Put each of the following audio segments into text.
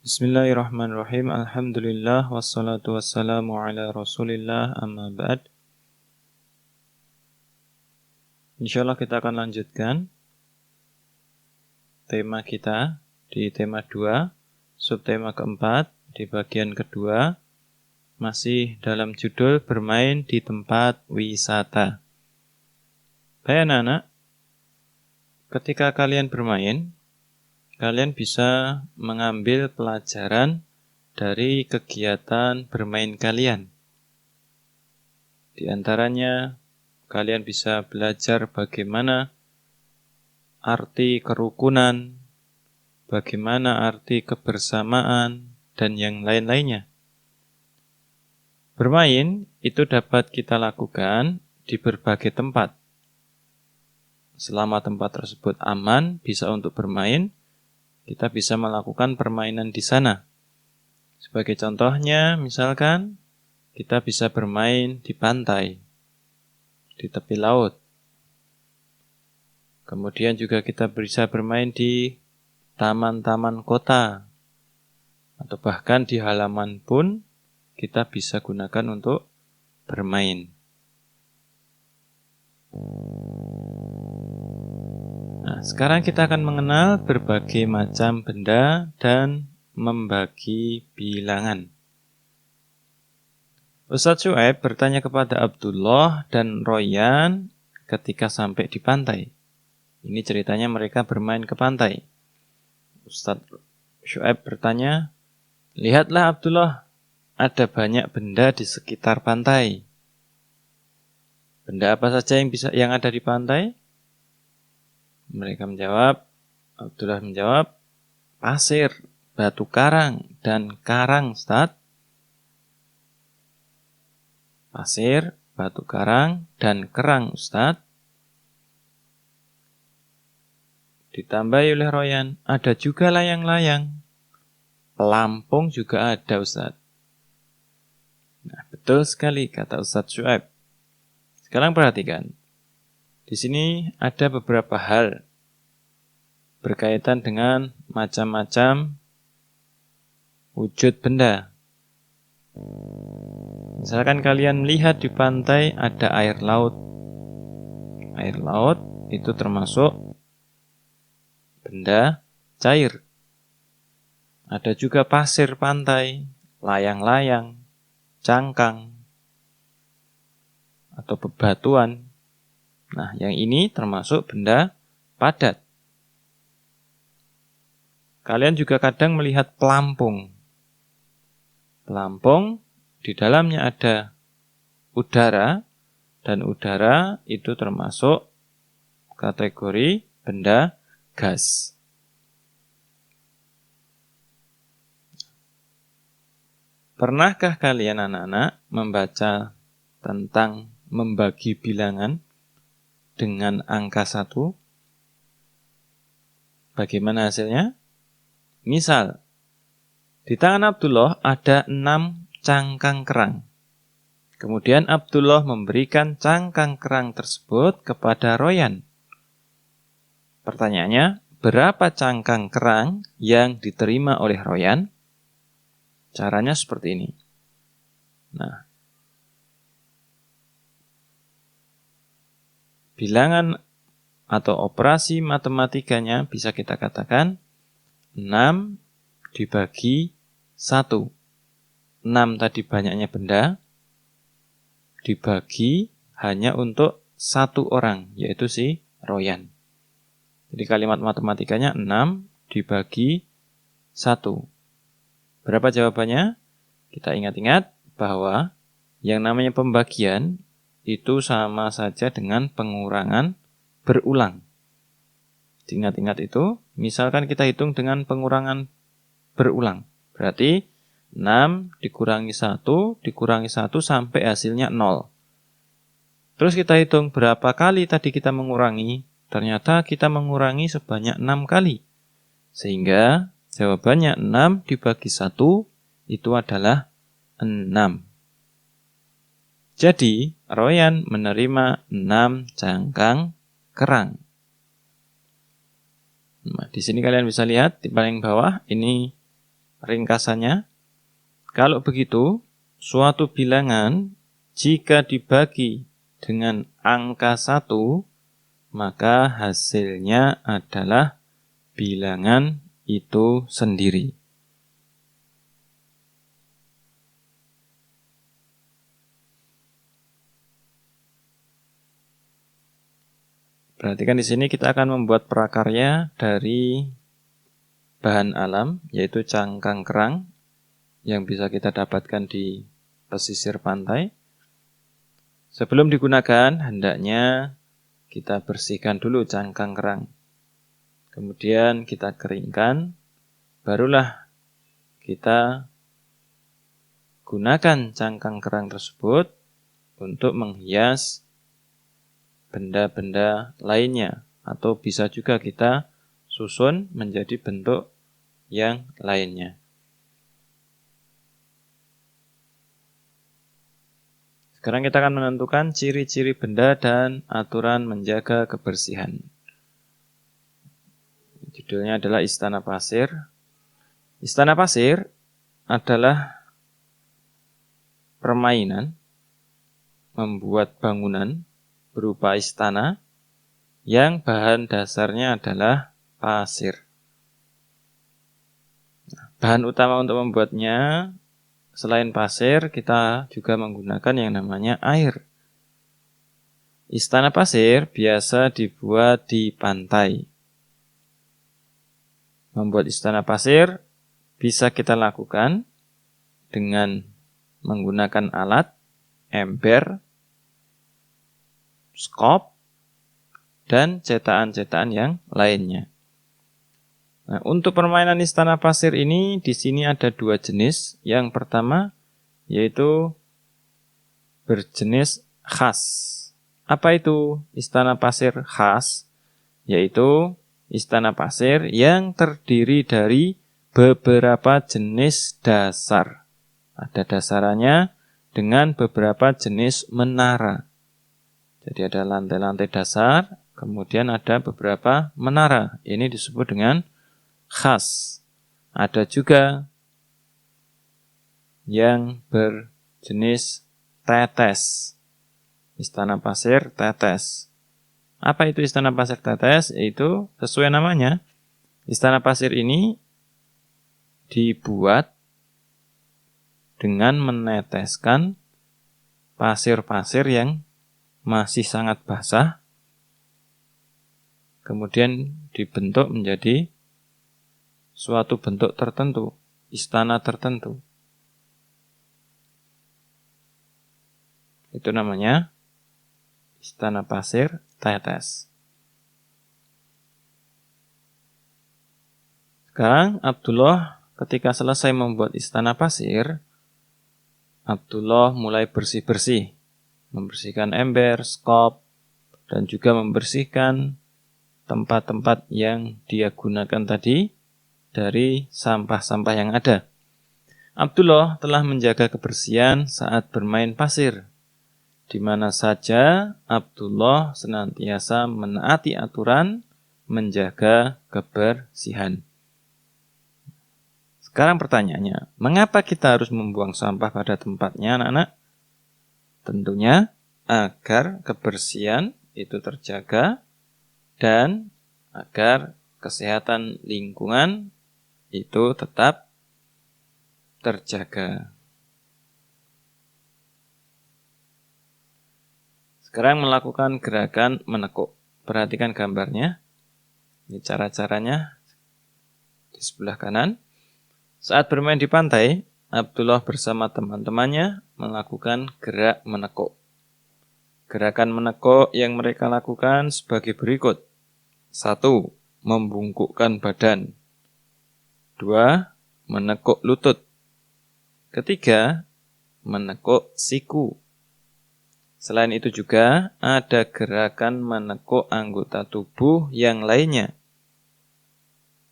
Bismillahirrahmanirrahim. Alhamdulillah wassalatu wassalamu ala Rasulillah amma ba'd. Insyaallah kita akan lanjutkan tema kita di tema 2, subtema keempat di bagian kedua, masih dalam judul bermain di tempat wisata. Baik anak-anak, ketika kalian bermain, kalian bisa mengambil pelajaran dari kegiatan bermain kalian. Di antaranya, kalian bisa belajar bagaimana arti kerukunan, bagaimana arti kebersamaan, dan yang lain-lainnya. Bermain itu dapat kita lakukan di berbagai tempat. Selama tempat tersebut aman, bisa untuk bermain, kita bisa melakukan permainan di sana. Sebagai contohnya, misalkan kita bisa bermain di pantai, di tepi laut. Kemudian juga kita bisa bermain di taman-taman kota, atau bahkan di halaman pun kita bisa gunakan untuk bermain. Nah, sekarang kita akan mengenal berbagai macam benda dan membagi bilangan. Ustadz Syuaib bertanya kepada Abdullah dan Royan ketika sampai di pantai. Ini ceritanya mereka bermain ke pantai. Ustadz Syuaib bertanya, "Lihatlah Abdullah, ada banyak benda di sekitar pantai." Benda apa saja yang ada di pantai? Abdullah menjawab, pasir, batu karang, dan karang, Ustaz. Pasir, batu karang, dan kerang, Ustaz. Ditambahi oleh Royan, ada juga layang-layang. Pelampung juga ada, Ustaz. Nah, betul sekali kata Ustadz Syuaib. Sekarang perhatikan. Di sini ada beberapa hal berkaitan dengan macam-macam wujud benda. Misalkan kalian melihat di pantai ada air laut. Air laut itu termasuk benda cair. Ada juga pasir pantai, layang-layang, cangkang, atau bebatuan. Nah, yang ini termasuk benda padat. Kalian juga kadang melihat pelampung. Pelampung, di dalamnya ada udara, dan udara itu termasuk kategori benda gas. Pernahkah kalian anak-anak membaca tentang membagi bilangan dengan angka 1? Bagaimana hasilnya? Misal, di tangan Abdullah ada 6 cangkang kerang. Kemudian Abdullah memberikan cangkang kerang tersebut kepada Royan. Pertanyaannya, berapa cangkang kerang yang diterima oleh Royan? Caranya seperti ini. Nah, bilangan atau operasi matematikanya bisa kita katakan 6 dibagi 1. 6 tadi banyaknya benda, dibagi hanya untuk satu orang, yaitu si Royan. Jadi kalimat matematikanya 6 dibagi 1. Berapa jawabannya? Kita ingat-ingat bahwa yang namanya pembagian itu sama saja dengan pengurangan berulang. Ingat-ingat itu, misalkan kita hitung dengan pengurangan berulang. Berarti 6 dikurangi 1, dikurangi 1 sampai hasilnya 0. Terus kita hitung berapa kali tadi kita mengurangi. Ternyata kita mengurangi sebanyak 6 kali. Sehingga jawabannya 6 dibagi 1 itu adalah 6. Jadi, Royan menerima 6 cangkang kerang. Nah, di sini kalian bisa lihat di paling bawah ini ringkasannya, kalau begitu, suatu bilangan jika dibagi dengan angka 1, maka hasilnya adalah bilangan itu sendiri. Perhatikan di sini kita akan membuat prakarya dari bahan alam, yaitu cangkang kerang yang bisa kita dapatkan di pesisir pantai. Sebelum digunakan, hendaknya kita bersihkan dulu cangkang kerang. Kemudian kita keringkan, barulah kita gunakan cangkang kerang tersebut untuk menghias benda-benda lainnya, atau bisa juga kita susun menjadi bentuk yang lainnya. Sekarang kita akan menentukan ciri-ciri benda dan aturan menjaga kebersihan. Judulnya adalah Istana Pasir. Istana pasir adalah permainan membuat bangunan berupa istana yang bahan dasarnya adalah pasir. Bahan utama untuk membuatnya selain pasir, kita juga menggunakan yang namanya air. Istana pasir biasa dibuat di pantai. Membuat istana pasir bisa kita lakukan dengan menggunakan alat, ember, skop, dan cetakan-cetakan yang lainnya. Nah, untuk permainan istana pasir ini, di sini ada 2 jenis. Yang pertama yaitu berjenis khas. Apa itu istana pasir khas? Yaitu istana pasir yang terdiri dari beberapa jenis dasar. Ada dasarannya dengan beberapa jenis menara. Jadi ada lantai-lantai dasar, kemudian ada beberapa menara. Ini disebut dengan khas. Ada juga yang berjenis tetes. Istana pasir tetes. Apa itu istana pasir tetes? Yaitu sesuai namanya. Istana pasir ini dibuat dengan meneteskan pasir-pasir yang masih sangat basah, kemudian dibentuk menjadi suatu bentuk tertentu, istana tertentu. Itu namanya istana pasir tetes. Sekarang Abdullah ketika selesai membuat istana pasir, Abdullah mulai bersih-bersih. Membersihkan ember, skop, dan juga membersihkan tempat-tempat yang dia gunakan tadi dari sampah-sampah yang ada. Abdullah telah menjaga kebersihan saat bermain pasir. Di mana saja Abdullah senantiasa menaati aturan menjaga kebersihan. Sekarang pertanyaannya, mengapa kita harus membuang sampah pada tempatnya, anak-anak? Tentunya agar kebersihan itu terjaga dan agar kesehatan lingkungan itu tetap terjaga. Sekarang melakukan gerakan menekuk. Perhatikan gambarnya. Ini cara-caranya di sebelah kanan. Saat bermain di pantai, Abdullah bersama teman-temannya melakukan gerak menekuk. Gerakan menekuk yang mereka lakukan sebagai berikut. 1. Membungkukkan badan. 2. Menekuk lutut. 3. Menekuk siku. Selain itu juga ada gerakan menekuk anggota tubuh yang lainnya.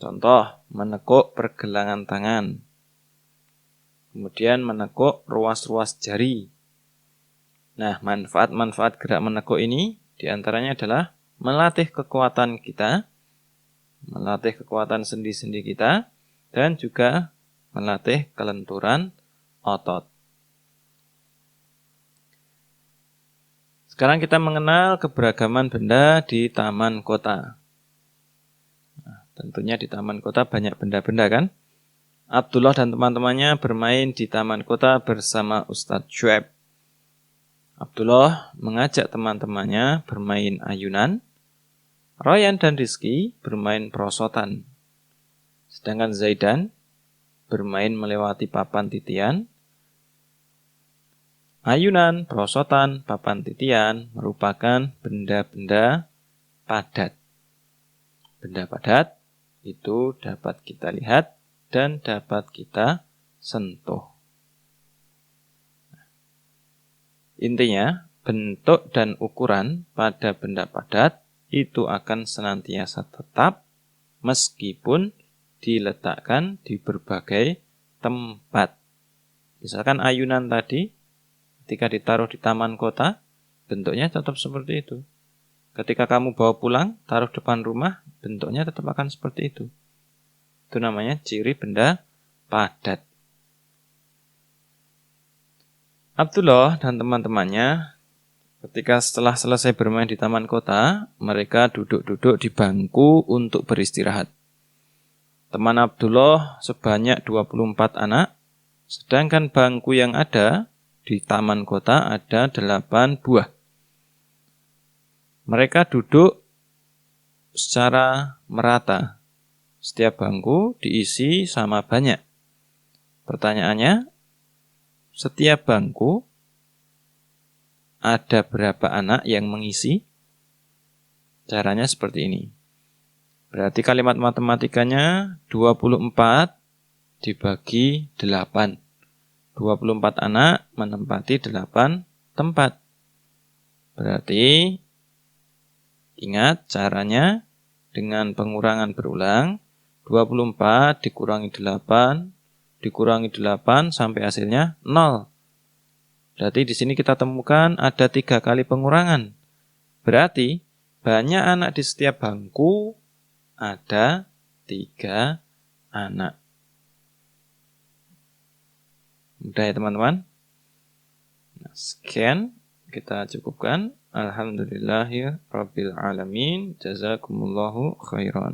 Contoh, menekuk pergelangan tangan. Kemudian menekuk ruas-ruas jari. Nah, manfaat-manfaat gerak menekuk ini diantaranya adalah melatih kekuatan kita, melatih kekuatan sendi-sendi kita, dan juga melatih kelenturan otot. Sekarang kita mengenal keberagaman benda di taman kota. Nah, tentunya di taman kota banyak benda-benda kan? Abdullah dan teman-temannya bermain di taman kota bersama Ustadz Syuaib. Abdullah mengajak teman-temannya bermain ayunan. Royan dan Rizky bermain perosotan. Sedangkan Zaidan bermain melewati papan titian. Ayunan, perosotan, papan titian merupakan benda-benda padat. Benda padat itu dapat kita lihat dan dapat kita sentuh. Intinya, bentuk dan ukuran pada benda padat itu akan senantiasa tetap meskipun diletakkan di berbagai tempat. Misalkan ayunan tadi, ketika ditaruh di taman kota, bentuknya tetap seperti itu. Ketika kamu bawa pulang, taruh depan rumah, bentuknya tetap akan seperti itu. Itu namanya ciri benda padat. Abdullah dan teman-temannya, ketika setelah selesai bermain di taman kota, mereka duduk-duduk di bangku untuk beristirahat. Teman Abdullah sebanyak 24 anak, sedangkan bangku yang ada di taman kota ada 8 buah. Mereka duduk secara merata. Setiap bangku diisi sama banyak. Pertanyaannya, setiap bangku ada berapa anak yang mengisi? Caranya seperti ini. Berarti kalimat matematikanya 24 dibagi 8. 24 anak menempati 8 tempat. Berarti ingat caranya dengan pengurangan berulang. 24 dikurangi 8 dikurangi 8 sampai hasilnya 0. Berarti di sini kita temukan ada 3 kali pengurangan. Berarti banyak anak di setiap bangku ada 3 anak. Mudah ya teman-teman? Nah, sekian kita cukupkan. Alhamdulillahirabbil alamin. Jazakumullahu khairan.